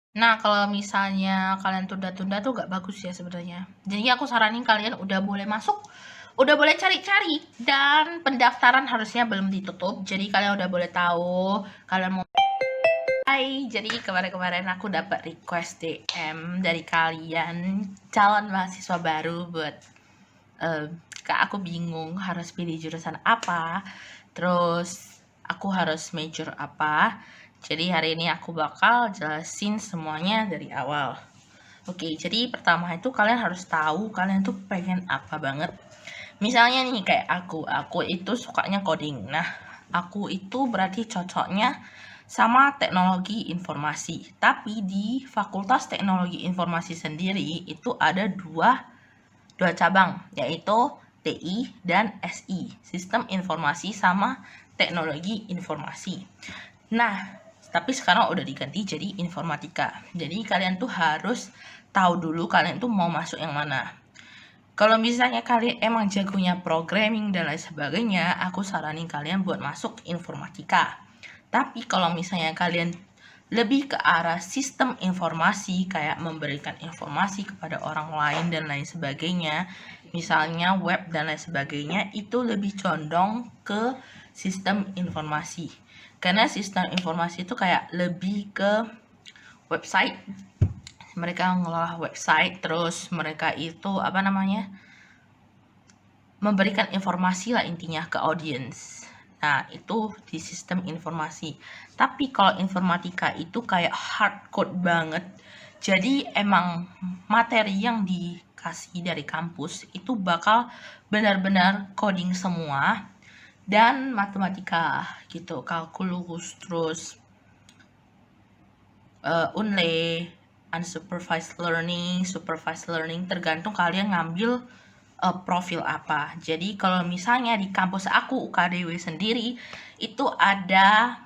Nah, kalau misalnya kalian tunda-tunda tuh gak bagus ya sebenarnya. Jadi aku saranin kalian udah boleh masuk, udah boleh cari-cari, dan pendaftaran harusnya belum ditutup. Jadi kalian udah boleh tahu kalian mau. Hai, jadi kemarin-kemarin aku dapat request DM dari kalian calon mahasiswa baru buat Kak, aku bingung harus pilih jurusan apa, terus aku harus major apa. Jadi hari ini aku bakal jelasin semuanya dari awal. Oke, jadi pertama itu kalian harus tahu kalian tuh pengen apa banget. Misalnya nih kayak aku itu sukanya coding. Nah, aku itu berarti cocoknya sama teknologi informasi. Tapi di Fakultas Teknologi Informasi sendiri itu ada dua cabang, yaitu TI dan SI, Sistem Informasi sama Teknologi Informasi. Nah, tapi sekarang udah diganti jadi informatika. Jadi kalian tuh harus tahu dulu kalian tuh mau masuk yang mana. Kalau misalnya kalian emang jagonya programming dan lain sebagainya, aku saranin kalian buat masuk informatika. Tapi kalau misalnya kalian lebih ke arah sistem informasi, kayak memberikan informasi kepada orang lain dan lain sebagainya, misalnya web dan lain sebagainya, itu lebih condong ke sistem informasi. Karena sistem informasi itu kayak lebih ke website, mereka ngelola website, terus mereka itu memberikan informasi lah intinya ke audiens. Nah, itu di sistem informasi. Tapi kalau informatika itu kayak hard code banget. Jadi emang materi yang dikasih dari kampus itu bakal benar-benar coding semua dan matematika gitu, kalkulus, terus unlay, unsupervised learning, supervised learning, tergantung kalian ngambil profil apa. Jadi kalau misalnya di kampus aku UKDW sendiri itu ada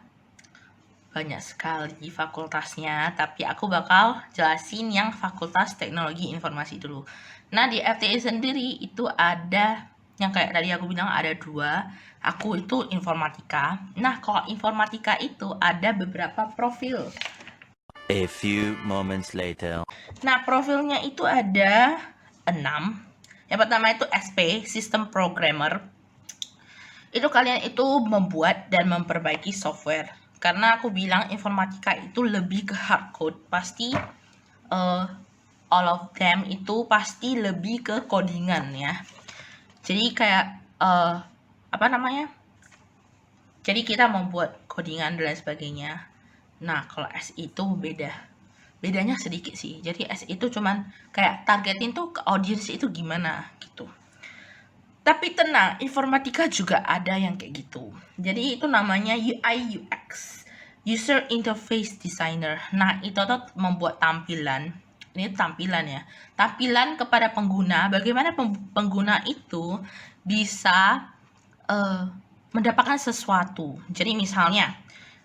banyak sekali fakultasnya, tapi aku bakal jelasin yang Fakultas Teknologi Informasi dulu. Nah, di FTI sendiri itu ada yang kayak tadi aku bilang ada dua. Aku itu informatika. Nah, kalau informatika itu ada beberapa profil. A few moments later. Nah, profilnya itu ada 6. Yang pertama itu SP, System Programmer. Itu kalian itu membuat dan memperbaiki software. Karena aku bilang informatika itu lebih ke hard code. Pasti all of them itu pasti lebih ke codingan ya. Jadi kayak jadi kita membuat codingan dan lain sebagainya. Nah, kalau S itu bedanya sedikit sih. Jadi S itu cuman kayak targetin tuh ke audiens itu gimana gitu. Tapi tenang, informatika juga ada yang kayak gitu. Jadi itu namanya UI UX, User Interface Designer. Nah, itu tuh membuat tampilan. Ini tampilan ya. Tampilan kepada pengguna, bagaimana pengguna itu bisa mendapatkan sesuatu. Jadi misalnya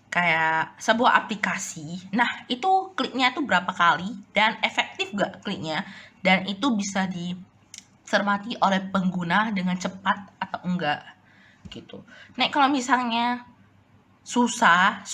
kayak sebuah aplikasi. Nah, itu kliknya tuh berapa kali dan efektif gak kliknya, dan itu bisa dicermati oleh pengguna dengan cepat atau enggak gitu. Nah, kalau misalnya susah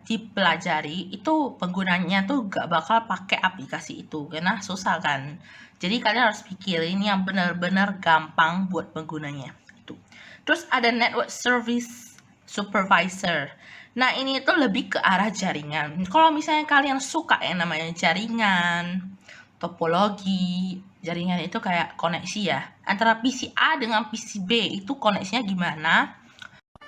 dipelajari, itu penggunanya tuh gak bakal pakai aplikasi itu karena susah kan. Jadi kalian harus pikirin yang benar-benar gampang buat penggunanya itu. Terus ada network service supervisor. Nah, ini tuh lebih ke arah jaringan. Kalau misalnya kalian suka yang namanya jaringan, topologi, jaringan itu kayak koneksi ya. Antara PC A dengan PC B itu koneksinya gimana?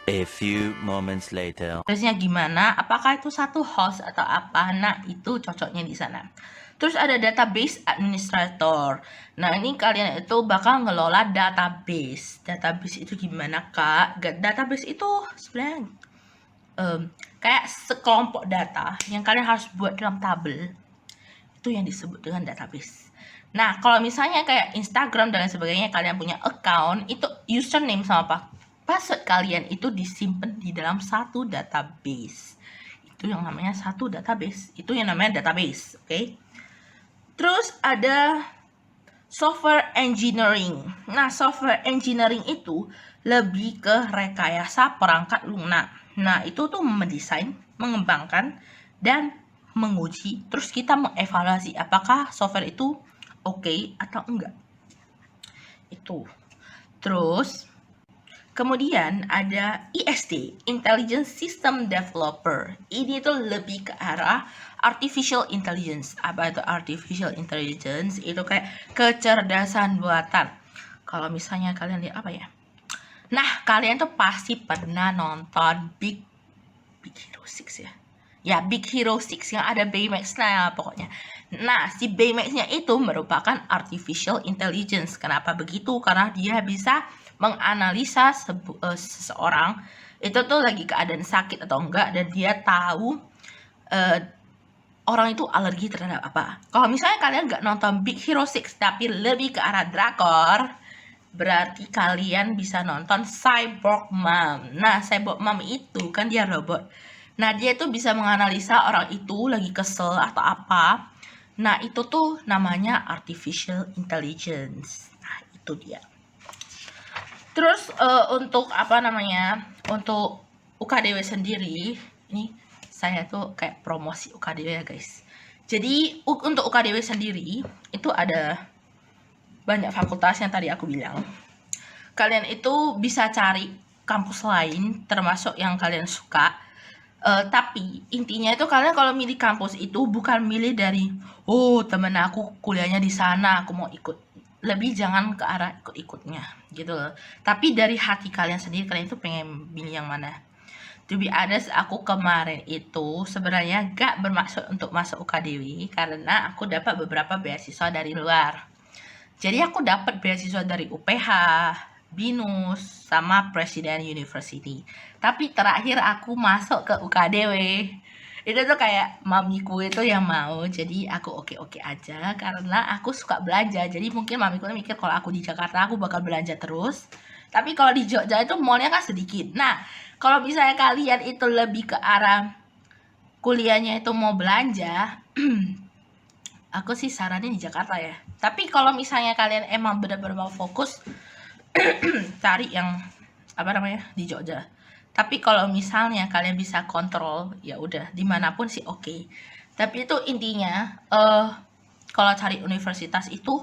A few moments later. Terusnya gimana? Apakah itu satu host atau apa? Nah, itu cocoknya di sana. Terus ada database administrator. Nah, ini kalian itu bakal ngelola database. Database itu gimana, Kak? Database itu sebenarnya kayak sekelompok data yang kalian harus buat dalam tabel. Itu yang disebut dengan database. Nah, kalau misalnya kayak Instagram dan lain sebagainya, kalian punya account, itu username sama password kalian itu disimpan di dalam satu database. Itu yang namanya satu database. Itu yang namanya database, oke? Terus ada software engineering. Nah, software engineering itu lebih ke rekayasa perangkat lunak. Nah, itu tuh mendesain, mengembangkan, dan menguji, terus kita mengevaluasi apakah software itu oke atau enggak. Itu. Terus kemudian ada ISD, Intelligence System Developer. Ini tuh lebih ke arah artificial intelligence. Apa itu artificial intelligence? Itu kayak kecerdasan buatan. Kalau misalnya kalian lihat apa ya? Nah, kalian tuh pasti pernah nonton Big Hero 6 ya. Ya, Big Hero 6 yang ada Baymax-nya pokoknya. Nah, si Baymax-nya itu merupakan artificial intelligence. Kenapa begitu? Karena dia bisa menganalisa seseorang itu tuh lagi keadaan sakit atau enggak, dan dia tahu orang itu alergi terhadap apa. Kalau misalnya kalian nggak nonton Big Hero 6 tapi lebih ke arah drakor, berarti kalian bisa nonton Cyborg Mom. Nah, Cyborg Mom itu kan dia robot. Nah, dia tuh bisa menganalisa orang itu lagi kesel atau apa. Nah, itu tuh namanya artificial intelligence. Nah, itu dia. Terus untuk apa namanya? Untuk UKDW sendiri, ini saya tuh kayak promosi UKDW ya, guys. Jadi, untuk UKDW sendiri itu ada banyak fakultas yang tadi aku bilang. Kalian itu bisa cari kampus lain termasuk yang kalian suka. Tapi intinya itu kalian kalau milih kampus itu bukan milih dari temen aku kuliahnya di sana, aku mau ikut. Lebih jangan ke arah ikut-ikutnya gitu loh. Tapi dari hati kalian sendiri, kalian itu pengen milih yang mana. To be honest, aku kemarin itu sebenarnya gak bermaksud untuk masuk UKDW karena aku dapat beberapa beasiswa dari luar. Jadi aku dapat beasiswa dari UPH, BINUS, sama Presiden University. Tapi terakhir aku masuk ke UKDW. Itu tuh kayak mamiku itu yang mau, jadi aku oke-oke aja karena aku suka belanja. Jadi mungkin mamiku mikir kalau aku di Jakarta aku bakal belanja terus. Tapi kalau di Jogja itu mallnya kan sedikit. Nah, kalau misalnya kalian itu lebih ke arah kuliahnya itu mau belanja, aku sih saranin di Jakarta ya. Tapi kalau misalnya kalian emang benar-benar mau fokus, cari yang apa namanya di Jogja. Tapi kalau misalnya kalian bisa kontrol, ya udah dimanapun sih oke. Tapi itu intinya, kalau cari universitas itu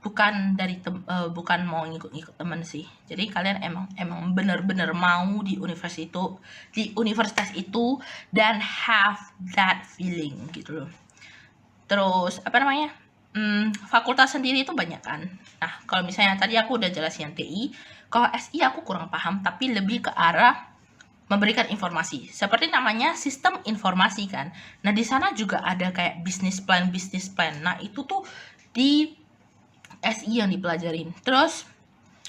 bukan dari bukan mau ngikut-ngikut temen sih. Jadi kalian emang benar-benar mau di universitas itu dan have that feeling gitu loh. Terus apa namanya? Fakultas sendiri itu banyak kan. Nah, kalau misalnya tadi aku udah jelasin TI, kalau SI aku kurang paham, tapi lebih ke arah memberikan informasi. Seperti namanya sistem informasi kan. Nah, di sana juga ada kayak business plan. Nah, itu tuh di SI yang dipelajarin. Terus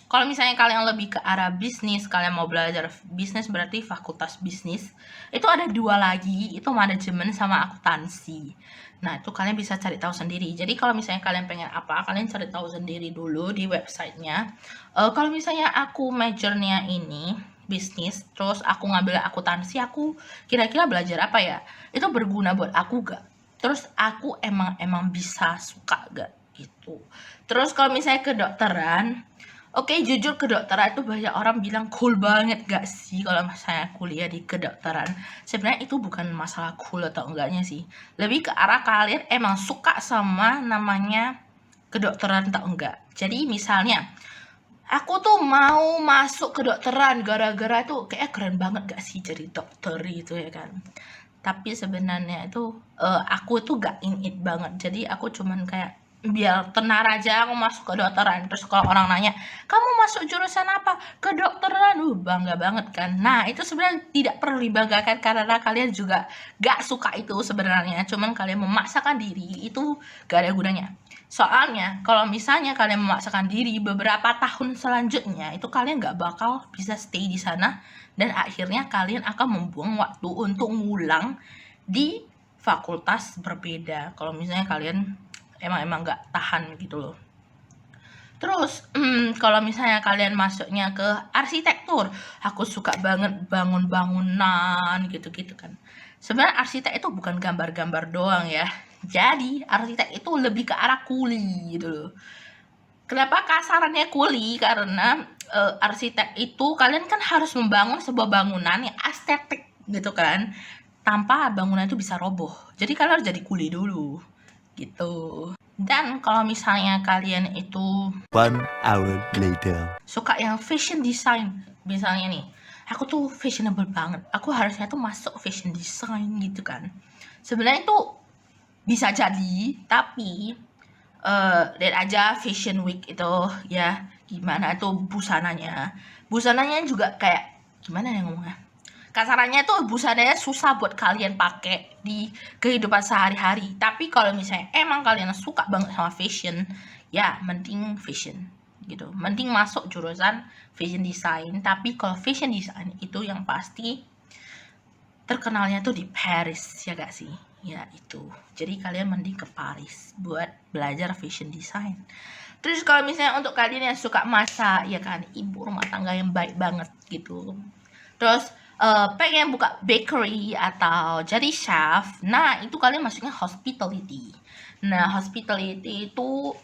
kalau misalnya kalian lebih ke arah bisnis, kalian mau belajar bisnis berarti fakultas bisnis. Itu ada 2 lagi, itu manajemen sama akuntansi. Nah, itu kalian bisa cari tahu sendiri. Jadi kalau misalnya kalian pengen apa, kalian cari tahu sendiri dulu di websitenya. Kalau misalnya aku majornya ini bisnis, terus aku ngambil akuntansi, aku kira-kira belajar apa ya? Itu berguna buat aku gak? Terus aku emang bisa suka gak? Gitu. Terus kalau misalnya kedokteran, oke, jujur kedokteran itu banyak orang bilang cool banget gak sih kalau saya kuliah di kedokteran. Sebenarnya itu bukan masalah cool atau enggaknya sih. Lebih ke arah kalian emang suka sama namanya kedokteran atau enggak. Jadi misalnya, aku tuh mau masuk kedokteran gara-gara tuh kayak keren banget gak sih jadi dokter gitu ya kan. Tapi sebenarnya itu aku tuh gak in it banget. Jadi aku cuman kayak biar tenar aja aku masuk ke kedokteran. Terus kalau orang nanya, kamu masuk jurusan apa? Kedokteran. Bangga banget kan. Nah, itu sebenarnya tidak perlu dibanggakan karena kalian juga gak suka itu sebenarnya. Cuman kalian memaksakan diri, itu gak ada gunanya. Soalnya kalau misalnya kalian memaksakan diri beberapa tahun selanjutnya, itu kalian gak bakal bisa stay di sana, dan akhirnya kalian akan membuang waktu untuk ngulang di fakultas berbeda. Kalau misalnya kalian emang gak tahan gitu loh. Terus kalau misalnya kalian masuknya ke arsitektur, aku suka banget bangun-bangunan gitu-gitu kan. Sebenarnya arsitek itu bukan gambar-gambar doang ya. Jadi arsitek itu lebih ke arah kuli gitu loh. Kenapa kasarannya kuli? Karena arsitek itu kalian kan harus membangun sebuah bangunan yang estetik gitu kan. tanpa bangunan itu bisa roboh. Jadi kalian harus jadi kuli dulu gitu. Dan kalau misalnya kalian itu 1 hour later. suka yang fashion design, misalnya nih, aku tuh fashionable banget, aku harusnya tuh masuk fashion design gitu kan. Sebenarnya itu bisa jadi, tapi lihat aja Fashion Week itu ya, gimana tuh busananya juga kayak gimana ya ngomongnya, kasarannya tuh busananya susah buat kalian pakai di kehidupan sehari-hari. Tapi kalau misalnya emang kalian suka banget sama fashion, ya mending fashion gitu, mending masuk jurusan fashion design. Tapi kalau fashion design itu yang pasti terkenalnya tuh di Paris, ya gak sih? Ya itu. Jadi kalian mending ke Paris buat belajar fashion design. Terus kalau misalnya untuk kalian yang suka masak, ya kan, ibu rumah tangga yang baik banget gitu. Terus pengen buka bakery atau jadi chef, nah itu kalian masuknya hospitality. Nah hospitality itu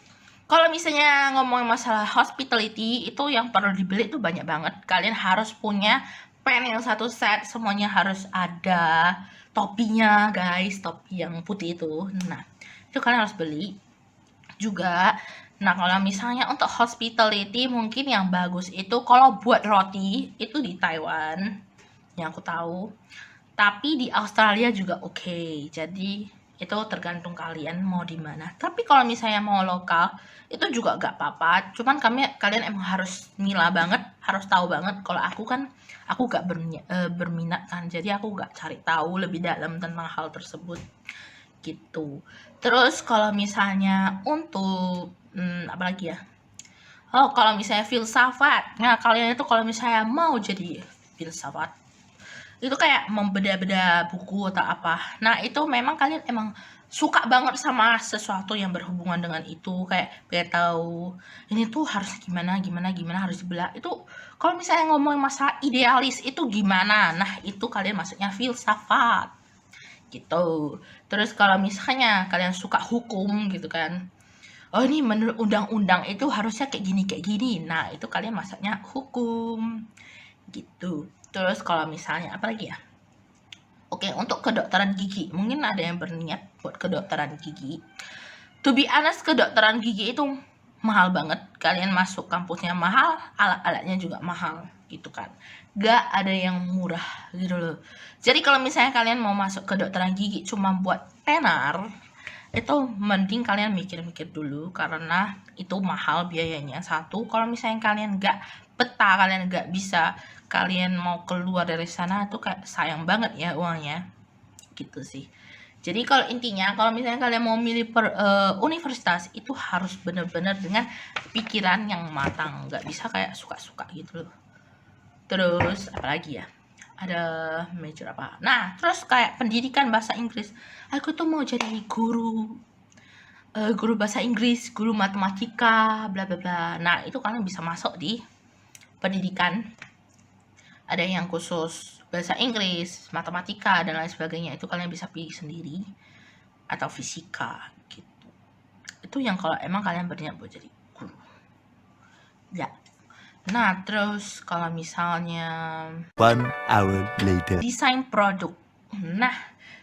kalau misalnya ngomongin masalah hospitality itu yang perlu dibeli itu banyak banget. Kalian harus punya pen yang satu set, semuanya harus ada topinya guys, topi yang putih itu. Nah itu kalian harus beli juga. Nah kalau misalnya untuk hospitality mungkin yang bagus itu kalau buat roti itu di Taiwan yang aku tahu, tapi di Australia juga oke. Jadi itu tergantung kalian mau di mana. Tapi kalau misalnya mau lokal itu juga gak apa-apa, cuman kalian emang harus nila banget, harus tahu banget. Kalau aku kan aku gak berminat kan, jadi aku gak cari tahu lebih dalam tentang hal tersebut gitu. Terus kalau misalnya untuk apa lagi ya, oh kalau misalnya filsafat, nah kalian itu kalau misalnya mau jadi filsafat itu kayak membeda-beda buku atau apa. Nah itu memang kalian emang suka banget sama sesuatu yang berhubungan dengan itu, kayak pengen tahu ini tuh harus gimana harus dibelah. Itu kalau misalnya ngomongin masalah idealis itu gimana, nah itu kalian masuknya filsafat gitu. Terus kalau misalnya kalian suka hukum gitu kan, oh ini menurut undang-undang itu harusnya kayak gini, nah itu kalian masuknya hukum gitu. Terus kalau misalnya apa lagi ya, oke untuk kedokteran gigi, mungkin ada yang berniat buat kedokteran gigi. To be honest, kedokteran gigi itu mahal banget. Kalian masuk kampusnya mahal, alat-alatnya juga mahal gitu kan, gak ada yang murah gitu loh. Jadi kalau misalnya kalian mau masuk kedokteran gigi cuma buat tenar, itu mending kalian mikir-mikir dulu karena itu mahal biayanya. Satu, kalau misalnya kalian gak betah, kalian gak bisa, kalian mau keluar dari sana tuh kayak sayang banget ya uangnya gitu sih. Jadi kalau intinya kalau misalnya kalian mau milih universitas itu harus benar-benar dengan pikiran yang matang, nggak bisa kayak suka-suka gitu loh. Terus apalagi ya, ada major apa, nah terus kayak pendidikan bahasa Inggris, aku tuh mau jadi guru bahasa Inggris, guru matematika, bla bla bla. Nah itu kalian bisa masuk di pendidikan, ada yang khusus bahasa Inggris, matematika dan lain sebagainya, itu kalian bisa pilih sendiri, atau fisika gitu. Itu yang kalau emang kalian berniat buat jadi guru ya. Nah terus kalau misalnya 1 hour later. desain produk, nah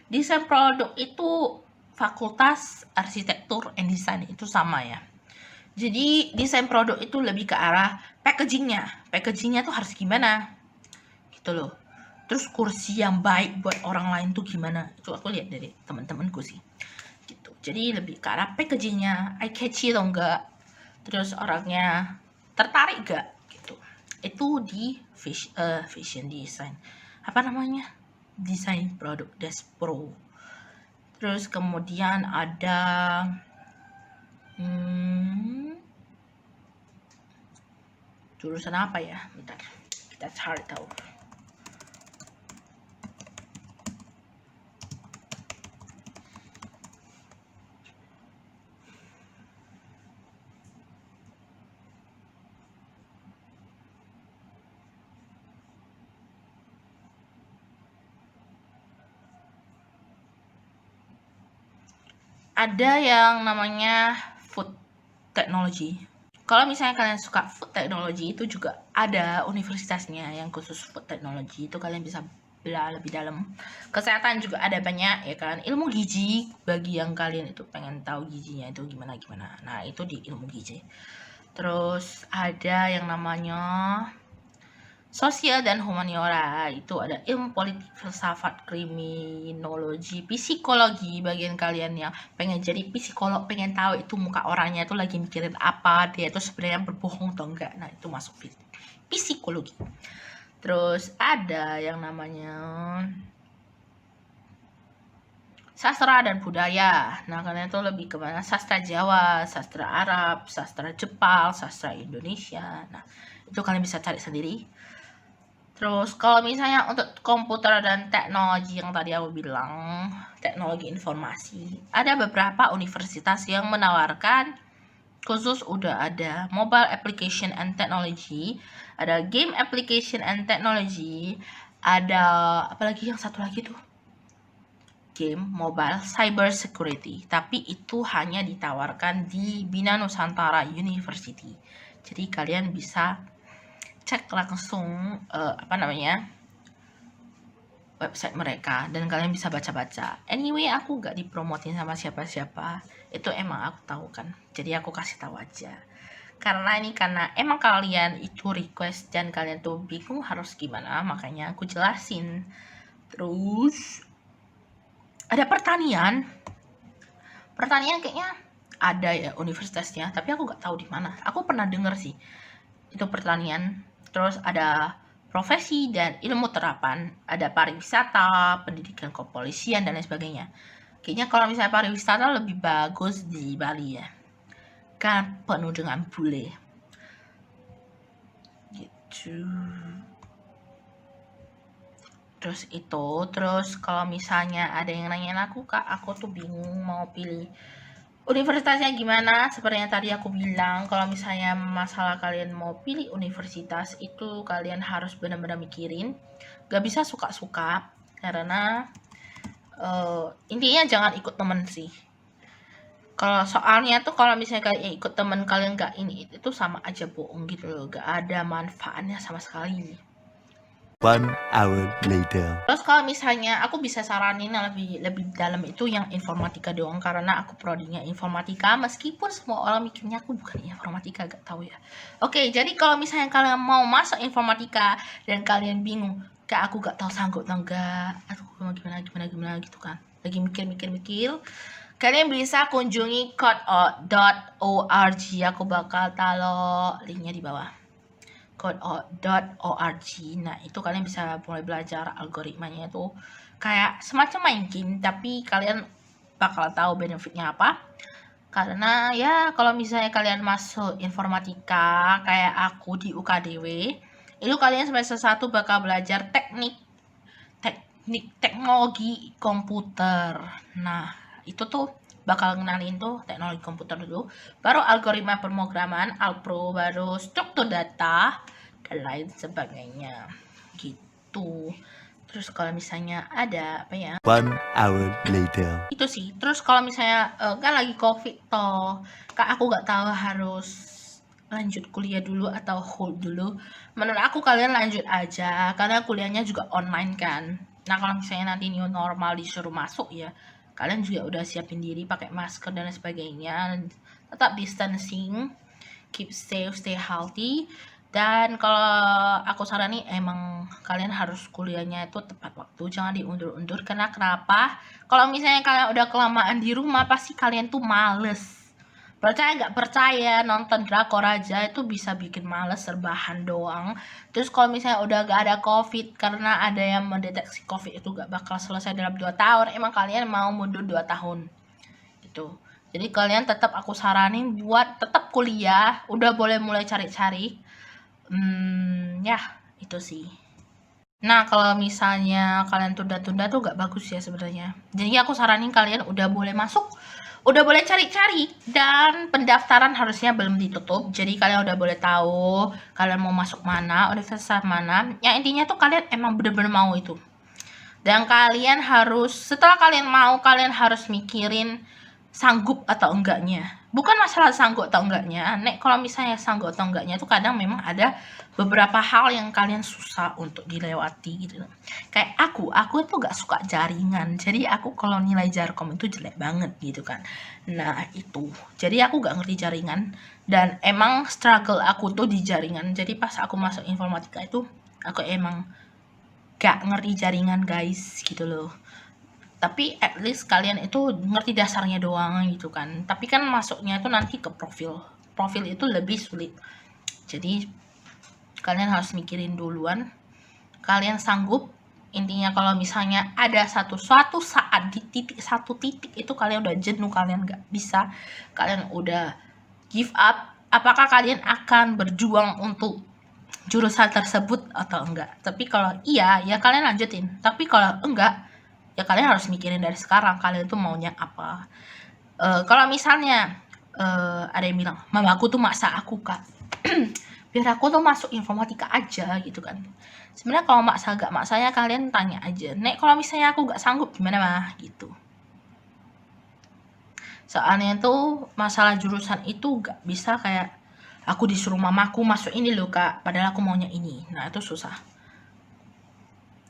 desain produk itu fakultas arsitektur and design itu sama ya. Jadi desain produk itu lebih ke arah packagingnya tuh harus gimana gitu loh. Terus kursi yang baik buat orang lain tuh gimana, itu aku lihat dari teman-temanku sih gitu. Jadi lebih ke arah packagingnya eye catchy atau enggak, terus orangnya tertarik gak gitu. Itu di fashion design, apa namanya, desain produk Despro. Terus kemudian ada jurusan apa ya, bentar kita cari tahu. Ada yang namanya food technology. Kalau misalnya kalian suka food technology itu juga ada universitasnya yang khusus food technology, itu kalian bisa bla lebih dalam. Kesehatan juga ada banyak ya kan. Ilmu gizi bagi yang kalian itu pengen tahu gizinya itu gimana. Nah, itu di ilmu gizi. Terus ada yang namanya sosial dan humaniora, itu ada ilmu politik, filsafat, kriminologi, psikologi. Bagian kalian yang pengen jadi psikolog, pengen tahu itu muka orangnya itu lagi mikirin apa, dia itu sebenarnya berbohong atau enggak, nah itu masuk psikologi. Terus ada yang namanya sastra dan budaya. Nah, kalian tuh lebih kemana? Sastra Jawa, sastra Arab, sastra Jepang, sastra Indonesia. Nah, itu kalian bisa cari sendiri. Terus kalau misalnya untuk komputer dan teknologi yang tadi aku bilang, teknologi informasi, ada beberapa universitas yang menawarkan khusus udah ada mobile application and technology, ada game application and technology, ada apalagi yang satu lagi tuh, game mobile cyber security, tapi itu hanya ditawarkan di Bina Nusantara University. Jadi kalian bisa cek langsung website mereka dan kalian bisa baca-baca. Anyway, aku gak dipromotin sama siapa-siapa, itu emang aku tahu kan, jadi aku kasih tahu aja. Karena emang kalian itu request dan kalian tuh bingung harus gimana, makanya aku jelasin. Terus ada pertanian kayaknya ada ya universitasnya, tapi aku gak tahu di mana. Aku pernah denger sih itu pertanian. Terus ada profesi dan ilmu terapan, ada pariwisata, pendidikan kepolisian, dan lain sebagainya. Kayaknya kalau misalnya pariwisata lebih bagus di Bali ya, kan penuh dengan bule gitu. Terus kalau misalnya ada yang nanyain aku, Kak, aku tuh bingung mau pilih universitasnya gimana. Seperti yang tadi aku bilang, kalau misalnya masalah kalian mau pilih universitas itu kalian harus benar-benar mikirin, gak bisa suka-suka, karena intinya jangan ikut temen sih. Kalau soalnya tuh kalau misalnya kalian ikut temen kalian gak ini itu sama aja bohong gitu loh, gak ada manfaatnya sama sekali. 1 hour later. Terus kalau misalnya aku bisa saranin yang lebih dalam itu yang informatika doang, karena aku prodinya informatika, meskipun semua orang mikirnya aku bukan informatika, gak tahu ya. Oke, jadi kalau misalnya kalian mau masuk informatika dan kalian bingung, kayak aku gak tahu sanggup atau enggak, aduh gimana gitu kan, lagi mikir, kalian bisa kunjungi code.org. Aku bakal taruh linknya di bawah, code.org. Nah, itu kalian bisa mulai belajar algoritmanya, itu kayak semacam main game, tapi kalian bakal tahu benefitnya apa. Karena ya kalau misalnya kalian masuk informatika kayak aku di UKDW, itu kalian semester 1 bakal belajar teknik teknologi komputer. Nah, itu tuh bakal ngenalin tuh teknologi komputer dulu, baru algoritma pemrograman, alpro, baru struktur data, dan lain sebagainya gitu. Terus kalau misalnya ada 1 hour later. itu sih. Terus kalau misalnya kan lagi covid toh, Kak, aku gak tahu harus lanjut kuliah dulu atau hold dulu. Menurut aku kalian lanjut aja, karena kuliahnya juga online kan. Nah, kalau misalnya nanti new normal disuruh masuk ya, kalian juga udah siapin diri pakai masker dan lain sebagainya, tetap distancing, keep safe, stay healthy. Dan kalau aku saranin emang kalian harus kuliahnya itu tepat waktu, jangan diundur-undur. Karena kenapa? Kalau misalnya kalian udah kelamaan di rumah, pasti kalian tuh males. Percaya nggak percaya, nonton drakor aja itu bisa bikin males, serbahan doang. Terus kalau misalnya udah gak ada covid, karena ada yang mendeteksi covid itu gak bakal selesai dalam 2 tahun, emang kalian mau mundur 2 tahun gitu. Jadi kalian tetap aku saranin buat tetap kuliah, udah boleh mulai cari-cari. Ya itu sih. Nah, kalau misalnya kalian tunda-tunda tuh gak bagus ya sebenarnya. Jadi aku saranin kalian udah boleh masuk, udah boleh cari-cari, dan pendaftaran harusnya belum ditutup. Jadi kalian udah boleh tahu kalian mau masuk mana, universitas mana. Yang intinya tuh kalian emang bener-bener mau itu. Dan kalian harus, setelah kalian mau, kalian harus mikirin sanggup atau enggaknya. Bukan masalah sanggup atau enggaknya. Nek kalau misalnya sanggup atau enggaknya itu kadang memang ada beberapa hal yang kalian susah untuk dilewati gitu. Kayak aku tuh gak suka jaringan. Jadi aku kalau nilai jarkom itu jelek banget gitu kan. Nah itu. Jadi aku gak ngerti jaringan. Dan emang struggle aku tuh di jaringan. Jadi pas aku masuk informatika itu aku emang gak ngerti jaringan guys gitu loh. Tapi at least kalian itu ngerti dasarnya doang gitu kan. Tapi kan masuknya itu nanti ke profil itu lebih sulit. Jadi kalian harus mikirin duluan kalian sanggup. Intinya kalau misalnya ada suatu saat di satu titik itu kalian udah jenuh, kalian nggak bisa, kalian udah give up, apakah kalian akan berjuang untuk jurusan tersebut atau enggak? Tapi kalau iya ya kalian lanjutin, tapi kalau enggak ya kalian harus mikirin dari sekarang kalian tuh maunya apa. Kalau misalnya ada yang bilang mamaku tuh maksa aku kak biar aku tuh masuk informatika aja gitu kan. Sebenarnya kalau maksa gak maksanya kalian tanya aja, nek kalau misalnya aku gak sanggup gimana mah gitu. Soalnya tuh masalah jurusan itu gak bisa kayak aku disuruh mamaku masuk ini loh kak, padahal aku maunya ini. Nah itu susah.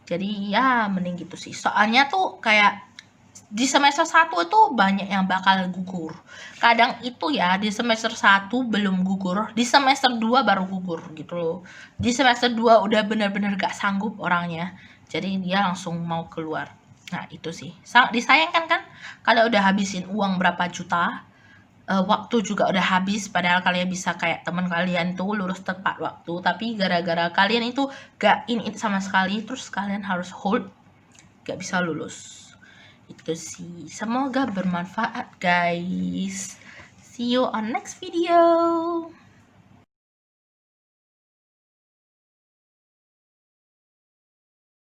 Jadi ya mending gitu sih. Soalnya tuh kayak di semester 1 itu banyak yang bakal gugur. Kadang itu ya di semester 1 belum gugur, di semester 2 baru gugur gitu loh. Di semester 2 udah bener-bener gak sanggup orangnya. Jadi dia langsung mau keluar. Nah itu sih. Sangat disayangkan kan kalau udah habisin uang berapa juta. Waktu juga udah habis, padahal kalian bisa kayak teman kalian tuh lulus tepat waktu, tapi gara-gara kalian itu gak in sama sekali, terus kalian harus hold, gak bisa lulus. Itu sih, semoga bermanfaat guys. See you on next video.